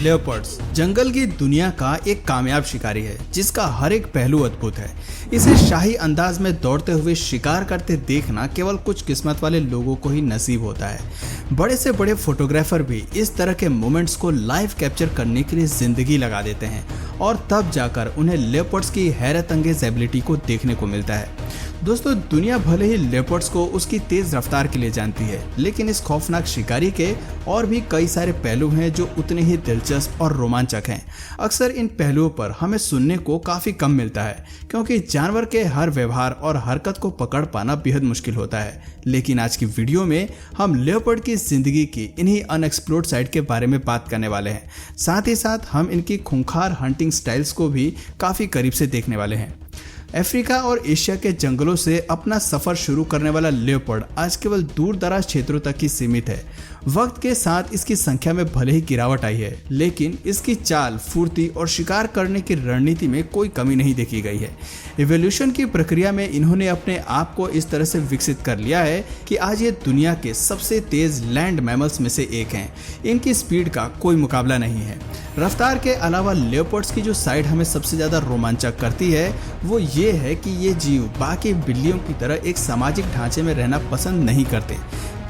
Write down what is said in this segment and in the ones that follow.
Leopards जंगल की दुनिया का एक कामयाब शिकारी है जिसका हर एक पहलू अद्भुत है। इसे शाही अंदाज में दौड़ते हुए शिकार करते देखना केवल कुछ किस्मत वाले लोगों को ही नसीब होता है। बड़े से बड़े फोटोग्राफर भी इस तरह के मोमेंट्स को लाइव कैप्चर करने के लिए जिंदगी लगा देते हैं और तब जाकर उन्हें लेपर्ड्स की हैरत अंगेज एबिलिटी को देखने को मिलता है। दोस्तों, दुनिया भले ही लेपर्ड्स को उसकी तेज रफ्तार के लिए जानती है, लेकिन इस खौफनाक शिकारी के और भी कई सारे पहलू हैं जो उतने ही दिलचस्प और रोमांचक हैं। अक्सर इन पहलुओं पर हमें सुनने को काफी कम मिलता है क्योंकि जानवर के हर व्यवहार और हरकत को पकड़ पाना बेहद मुश्किल होता है। लेकिन आज की वीडियो में हम लेपर्ड की जिंदगी की इन्हीं अनएक्सप्लोर्ड साइड के बारे में बात करने वाले हैं। साथ ही साथ हम इनकी खूंखार हंटिंग स्टाइल्स को भी काफी करीब से देखने वाले हैं। अफ्रीका और एशिया के जंगलों से अपना सफर शुरू करने वाला लेपर्ड आज केवल दूर दराज क्षेत्रों तक ही सीमित है। वक्त के साथ इसकी संख्या में भले ही गिरावट आई है, लेकिन इसकी चाल, फुर्ती और शिकार करने की रणनीति में कोई कमी नहीं देखी गई है। इवोल्यूशन की प्रक्रिया में इन्होंने अपने आप को इस तरह से विकसित कर लिया है कि आज ये दुनिया के सबसे तेज लैंड मैमल्स में से एक हैं। इनकी स्पीड का कोई मुकाबला नहीं है। रफ्तार के अलावा लेपर्ड्स की जो साइड हमें सबसे ज्यादा रोमांचक करती है वो ये है कि ये जीव बाकी बिल्लियों की तरह एक सामाजिक ढांचे में रहना पसंद नहीं करते।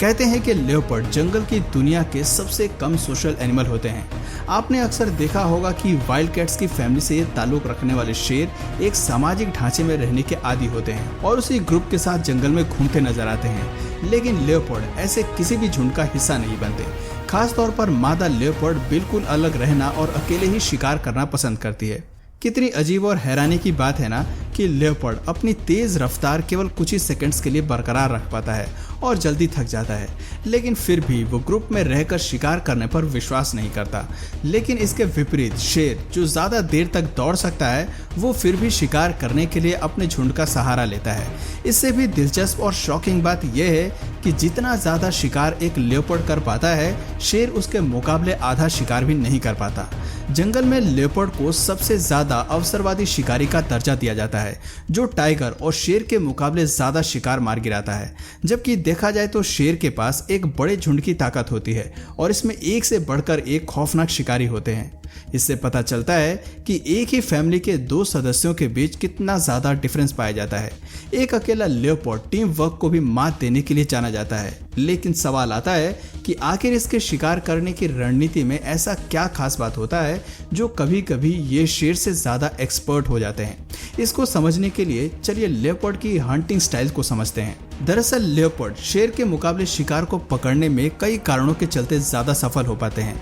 कहते हैं कि लेपर्ड जंगल की दुनिया के सबसे कम सोशल एनिमल होते हैं। आपने अक्सर देखा होगा कि वाइल्ड कैट्स की फैमिली से ताल्लुक रखने वाले शेर एक सामाजिक ढांचे में रहने के आदी होते हैं और उसी ग्रुप के साथ जंगल में घूमते नजर आते हैं। लेकिन लेपर्ड ऐसे किसी भी झुंड का हिस्सा नहीं बनते। खास तौर पर मादा लेपर्ड बिल्कुल अलग रहना और अकेले ही शिकार करना पसंद करती है। कितनी अजीब और हैरानी की बात है ना कि लेपर्ड अपनी तेज रफ्तार केवल कुछ ही सेकंड्स के लिए बरकरार रख पाता है और जल्दी थक जाता है, लेकिन फिर भी वो ग्रुप में रहकर शिकार करने पर विश्वास नहीं करता। लेकिन इसके विपरीत शेर, जो ज्यादा देर तक दौड़ सकता है, वो फिर भी शिकार करने के लिए अपने झुंड का सहारा लेता है। इससे भी दिलचस्प और शॉकिंग बात यह है कि जितना ज्यादा शिकार एक लेपर्ड कर पाता है, शेर उसके मुकाबले आधा शिकार भी नहीं कर पाता। जंगल में लेपर्ड को सबसे ज्यादा अवसरवादी शिकारी का दर्जा दिया जाता है, जो टाइगर और शेर के मुकाबले ज्यादा शिकार मार गिराता है। जबकि देखा जाए तो शेर के पास एक बड़े झुंड की ताकत होती है और इसमें एक से बढ़कर एक खौफनाक शिकारी होते हैं। इससे पता चलता है कि एक ही फैमिली के दो सदस्यों के बीच कितना ज्यादा डिफरेंस पाया जाता है। एक अकेला लेपर्ड टीम वर्क को भी मात देने के लिए जाना जाता है। लेकिन सवाल आता है कि आखिर इसके शिकार करने की रणनीति में ऐसा क्या खास बात होता है जो कभी कभी ये शेर से ज्यादा एक्सपर्ट हो जाते हैं। इसको समझने के लिए चलिए लेपर्ड की हंटिंग स्टाइल को समझते हैं। दरअसल लेपर्ड शेर के मुकाबले शिकार को पकड़ने में कई कारणों के चलते ज्यादा सफल हो पाते हैं।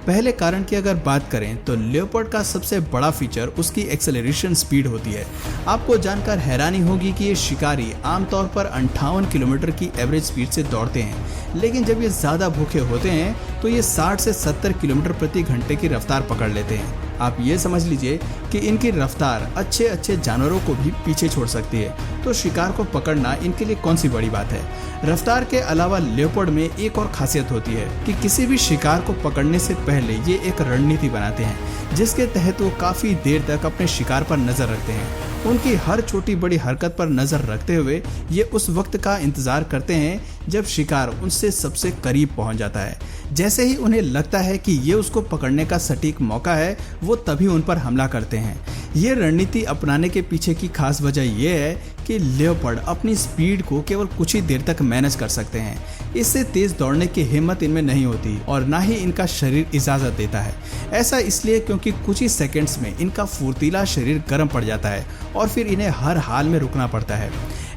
पहले कारण की अगर बात करें तो लेपर्ड का सबसे बड़ा फीचर उसकी एक्सेलरेशन स्पीड होती है। आपको जानकर हैरानी होगी कि ये शिकारी आमतौर पर 58 किलोमीटर की एवरेज स्पीड से दौड़ते हैं, लेकिन जब ये ज्यादा भूखे होते हैं तो ये 60 से 70 किलोमीटर प्रति घंटे की रफ्तार पकड़ लेते हैं। आप ये समझ लीजिए कि इनकी रफ्तार अच्छे जानवरों को भी पीछे छोड़ सकती है, तो शिकार को पकड़ना इनके लिए कौन सी बड़ी बात है। रफ्तार के अलावा लेपर्ड में एक और खासियत होती है कि किसी भी शिकार को पकड़ने से पहले ये एक रणनीति बनाते हैं, जिसके तहत वो काफी देर तक अपने शिकार पर नजर रखते हैं। उनकी हर छोटी बड़ी हरकत पर नजर रखते हुए ये उस वक्त का इंतजार करते हैं जब शिकार उनसे सबसे करीब पहुंच जाता है। जैसे ही उन्हें लगता है कि ये उसको पकड़ने का सटीक मौका है, वो तभी उन पर हमला करते हैं। ये रणनीति अपनाने के पीछे की खास वजह यह है कि लेपर्ड अपनी स्पीड को केवल कुछ ही देर तक मैनेज कर सकते हैं। इससे तेज दौड़ने की हिम्मत इनमें नहीं होती और ना ही इनका शरीर इजाजत देता है। ऐसा इसलिए क्योंकि कुछ ही सेकंड्स में इनका फुर्तीला शरीर गर्म पड़ जाता है और फिर इन्हें हर हाल में रुकना पड़ता है।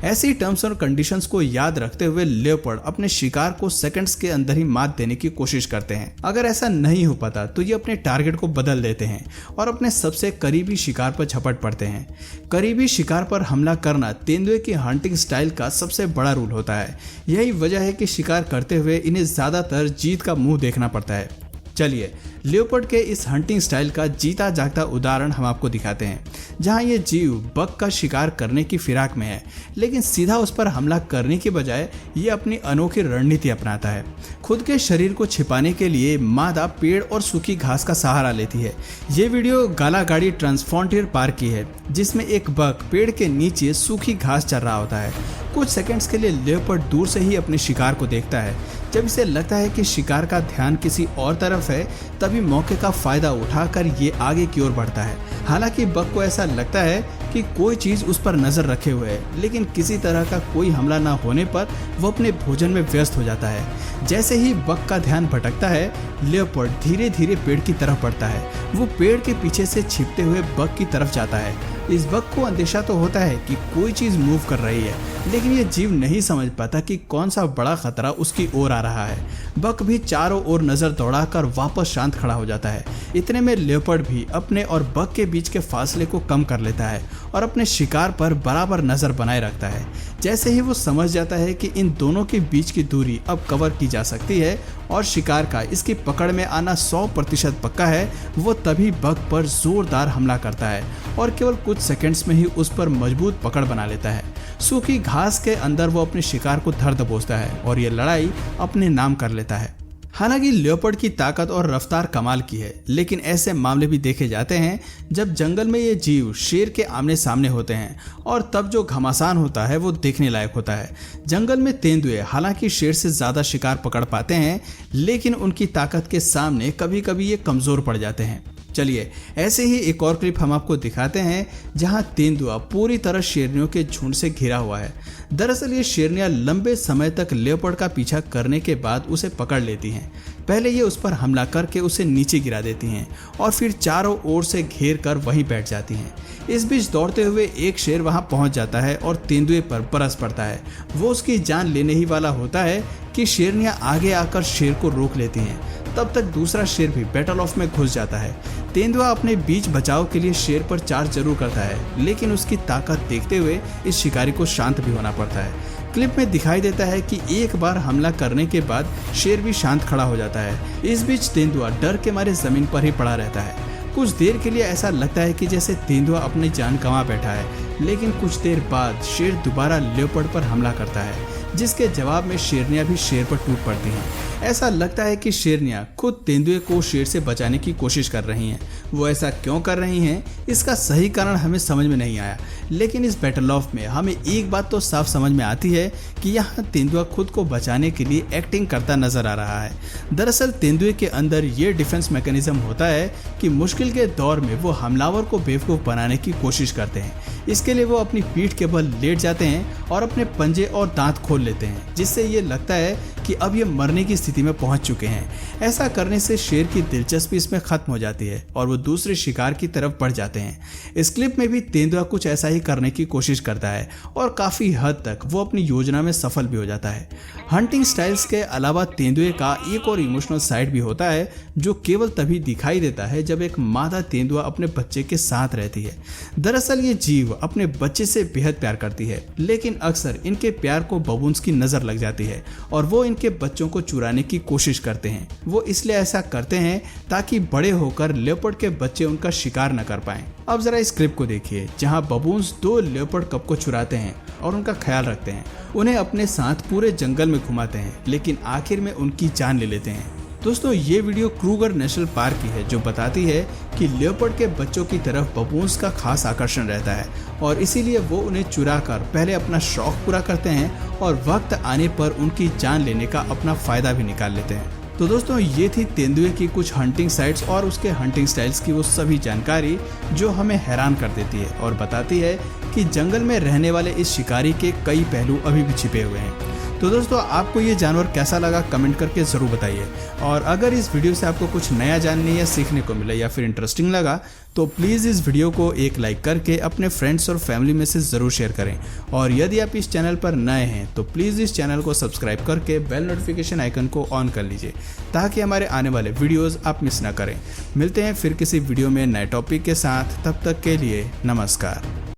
ऐसी टर्म्स और कंडीशंस को याद रखते हुए लेपर्ड अपने शिकार को सेकंड्स के अंदर ही मात देने की कोशिश करते हैं। अगर ऐसा नहीं हो पाता तो ये अपने टारगेट को बदल देते हैं और अपने सबसे करीबी शिकार पर झपट पड़ते हैं। करीबी शिकार पर हमला करना तेंदुए की हंटिंग स्टाइल का सबसे बड़ा रूल होता है। यही वजह है कि शिकार करते हुए इन्हें ज्यादातर जीत का मुंह देखना पड़ता है। चलिए लेपर्ड के इस हंटिंग स्टाइल का जीता जागता उदाहरण हम आपको दिखाते हैं, जहां ये जीव बग का शिकार करने की फिराक में है, लेकिन सीधा उस पर हमला करने के बजाय ये अपनी अनोखी रणनीति अपनाता है। खुद के शरीर को छिपाने के लिए मादा पेड़ और सूखी घास का सहारा लेती है। ये वीडियो गालागाड़ी ट्रांसफ्रंटियर पार्क की है, जिसमें एक बग पेड़ के नीचे सूखी घास चर रहा होता है। कुछ सेकंड्स के लिए लेपर्ड दूर से ही अपने शिकार को देखता है। जब इसे लगता है कि शिकार का ध्यान किसी और तरफ है, तभी तभी मौके का फायदा उठाकर ये आगे की ओर बढ़ता है। हालांकि बक को ऐसा लगता है कि कोई चीज उस पर नजर रखे हुए है, लेकिन किसी तरह का कोई हमला ना होने पर वो अपने भोजन में व्यस्त हो जाता है। जैसे ही बक का ध्यान भटकता है, लेपर्ड धीरे धीरे पेड़ की तरफ बढ़ता है। वो पेड़ के पीछे से छिपते हुए बक की तरफ जाता है। इस बक को अंदेशा तो होता है कि कोई चीज मूव कर रही है, लेकिन ये जीव नहीं समझ पाता कि कौन सा बड़ा खतरा उसकी ओर आ रहा है। बक भी चारों ओर नजर दौड़ाकर वापस शांत खड़ा हो जाता है। इतने में लेपर्ड भी अपने और बक के बीच के फासले को कम कर लेता है और अपने शिकार पर बराबर नजर बनाए रखता है। जैसे ही वो समझ जाता है कि इन दोनों के बीच की दूरी अब कवर की जा सकती है और शिकार का इसकी पकड़ में आना 100% पक्का है, वो तभी बक पर जोरदार हमला करता है और केवल कुछ सेकंड्स में ही उस पर मजबूत पकड़ बना लेता है। सूखी घास के अंदर वो अपने शिकार को धर दबोचता है और ये लड़ाई अपने नाम कर लेता है। हालांकि लेपर्ड की ताकत और रफ्तार कमाल की है, लेकिन ऐसे मामले भी देखे जाते हैं जब जंगल में ये जीव शेर के आमने सामने होते हैं और तब जो घमासान होता है वो देखने लायक होता है। जंगल में तेंदुए हालांकि शेर से ज्यादा शिकार पकड़ पाते हैं, लेकिन उनकी ताकत के सामने कभी कभी ये कमजोर पड़ जाते हैं। चलिए ऐसे ही एक और क्लिप हम आपको दिखाते हैं जहां तेंदुआ पूरी तरह शेरनियों के झुंड से घिरा हुआ है। दरअसल ये शेरनियां लंबे समय तक लेपर्ड का पीछा करने के बाद उसे पकड़ लेती हैं। पहले ये उस पर हमला करके उसे नीचे गिरा देती हैं और फिर चारों ओर से घेर कर वहीं बैठ जाती हैं। इस बीच दौड़ते हुए एक शेर वहां पहुंच जाता है और तेंदुए पर बरस पड़ता है। वो उसकी जान लेने ही वाला होता है कि शेरनियां आगे आकर शेर को रोक लेती हैं। तब तक दूसरा शेर भी बैटल ऑफ में घुस जाता है। तेंदुआ अपने बीच बचाव के लिए शेर पर चार्ज जरूर करता है, लेकिन उसकी ताकत देखते हुए इस शिकारी को शांत भी होना पड़ता है। क्लिप में दिखाई देता है कि एक बार हमला करने के बाद शेर भी शांत खड़ा हो जाता है। इस बीच तेंदुआ डर के मारे जमीन पर ही पड़ा रहता है। कुछ देर के लिए ऐसा लगता है कि जैसे तेंदुआ अपनी जान गंवा बैठा है, लेकिन कुछ देर बाद शेर दोबारा लेपर्ड पर हमला करता है, जिसके जवाब में शेरनियां भी शेर पर टूट पड़ती हैं। ऐसा लगता है कि शेरनियां खुद तेंदुए को शेर से बचाने की कोशिश कर रही हैं। वो ऐसा क्यों कर रही हैं, इसका सही कारण हमें समझ में नहीं आया, लेकिन इस बैटल ऑफ में हमें एक बात तो साफ समझ में आती है कि यहाँ तेंदुआ खुद को बचाने के लिए एक्टिंग करता नजर आ रहा है। दरअसल तेंदुए के अंदर ये डिफेंस मैकेनिज्म होता है कि मुश्किल के दौर में वो हमलावर को बेवकूफ बनाने की कोशिश करते हैं। इसके लिए वो अपनी पीठ के बल लेट जाते हैं और अपने पंजे और दांत खोल लेते हैं, जिससे ये लगता है कि अब ये मरने की स्थिति में पहुंच चुके हैं। ऐसा करने से शेर की दिलचस्पी इसमें खत्म हो जाती है और वो दूसरे शिकार की तरफ बढ़ जाते हैं। इस क्लिप में भी तेंदुआ कुछ ऐसा ही करने की कोशिश करता है और काफी हद तक वो अपनी योजना में सफल भी हो जाता है। हंटिंग स्टाइल्स के अलावा तेंदुए का एक और इमोशनल साइड भी होता है, जो केवल तभी दिखाई देता है जब एक मादा तेंदुआ अपने बच्चे के साथ रहती है। दरअसल ये जीव अपने बच्चे से बेहद प्यार करती है, लेकिन अक्सर इनके प्यार को बबून्स की नजर लग जाती है और वो इनके बच्चों को चुराने की कोशिश करते हैं। वो इसलिए ऐसा करते हैं ताकि बड़े होकर लेपर्ड के बच्चे उनका शिकार न कर पाएं। अब जरा इस क्लिप को देखिए जहां बबून्स 2 लेपर्ड कप को चुराते हैं और उनका ख्याल रखते हैं। उन्हें अपने साथ पूरे जंगल में घुमाते हैं, लेकिन आखिर में उनकी जान ले लेते हैं। दोस्तों ये वीडियो क्रूगर नेशनल पार्क की है, जो बताती है कि लेपर्ड के बच्चों की तरफ बबून्स का खास आकर्षण रहता है और इसीलिए वो उन्हें चुरा कर पहले अपना शौक पूरा करते हैं और वक्त आने पर उनकी जान लेने का अपना फायदा भी निकाल लेते हैं। तो दोस्तों ये थी तेंदुए की कुछ हंटिंग साइट्स और उसके हंटिंग स्टाइल्स की वो सभी जानकारी जो हमें हैरान कर देती है और बताती है कि जंगल में रहने वाले इस शिकारी के कई पहलू अभी भी छिपे हुए हैं। तो दोस्तों आपको ये जानवर कैसा लगा कमेंट करके ज़रूर बताइए, और अगर इस वीडियो से आपको कुछ नया जानने या सीखने को मिला या फिर इंटरेस्टिंग लगा तो प्लीज़ इस वीडियो को एक लाइक करके अपने फ्रेंड्स और फैमिली में से ज़रूर शेयर करें। और यदि आप इस चैनल पर नए हैं तो प्लीज़ इस चैनल को सब्सक्राइब करके बेल नोटिफिकेशन आइकन को ऑन कर लीजिए ताकि हमारे आने वाले वीडियोज़ आप मिस ना करें। मिलते हैं फिर किसी वीडियो में नए टॉपिक के साथ, तब तक के लिए नमस्कार।